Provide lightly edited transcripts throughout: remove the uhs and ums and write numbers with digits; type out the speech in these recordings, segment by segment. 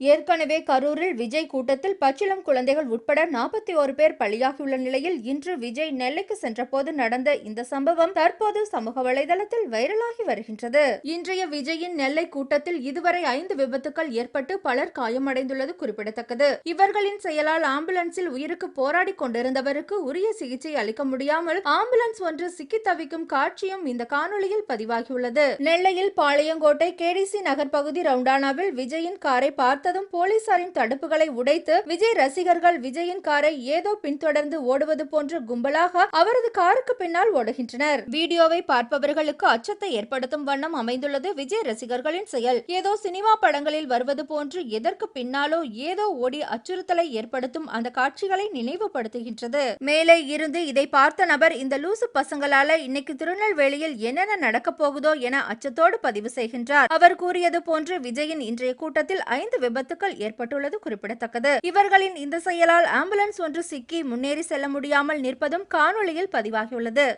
ஏற்கனவே கரூரில் விஜய் கூட்டத்தில் பச்சிளம் குழந்தைகள் உட்பட 41 பேர் பலியாகியுள்ள நிலையில் இன்று விஜய் நெல்லைக்கு சென்றபோது நடந்த இந்த சம்பவம் தற்போது சமூக வலைதளத்தில் வைரலாகி வருகின்றது. இன்றைய விஜயின் நெல்லை கூட்டத்தில் இதுவரை 5 விபத்துக்கள் ஏற்பட்டு பலர் காயமடைந்துள்ளது குறிப்பிடத்தக்கது. இவர்களின் செயலால் ஆம்புலன்ஸில் உயிருக்கு போராடி கொண்டிருந்தவருக்கு உரிய சிகிச்சை அளிக்க முடியாமல் ஆம்புலன்ஸ் ஒன்று சிக்கி தவிக்கும் காட்சியும் இந்த காணொலியில் பதிவாகியுள்ளது. நெல்லையில் பாளையங்கோட்டை கேடிசி நகர் பகுதி ரவுண்டானாவில் விஜயின் காரை பார்த்ததும் போலீசாரின் தடுப்புகளை உடைத்து விஜய் ரசிகர்கள் விஜயின் காரை ஏதோ பின்தொடர்ந்து ஓடுவது போன்ற கும்பலாக அவரது காருக்கு பின்னால் ஓடுகின்றனர். வீடியோவை பார்ப்பவர்களுக்கு அச்சத்தை ஏற்படுத்தும் வண்ணம் அமைந்துள்ளது விஜய் ரசிகர்களின் செயல். ஏதோ சினிமா படங்களில் வருவது போன்று எதற்கு பின்னாலோ ஏதோ ஓடி அச்சுறுத்தலை ஏற்படுத்தும் அந்த காட்சிகளை நினைவுபடுத்துகின்றது. மேலே இருந்து இதை பார்த்த நபர் இந்த லூசு பசங்களால இன்னைக்கு திருநெல்வேலியில் என்னென்ன நடக்க போகுதோ என அச்சத்தோடு பதிவு செய்கின்றார். அவர் கூறியது போன்று விஜயின் இன்றைய கூட்டத்தில் 5 விபத்துக்கள் ஏற்பட்டுள்ளது குறிப்பிடத்தக்கது. இவர்களின் இந்த செயலால் ஆம்புலன்ஸ் ஒன்று சிக்கி முன்னேறி செல்ல முடியாமல் நிற்பதும் காணொலியில் பதிவாகியுள்ளது.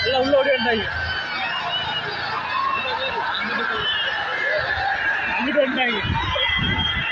எல்லாம் உள்ள ஓடி வந்தாங்க. அவ்வளோதான்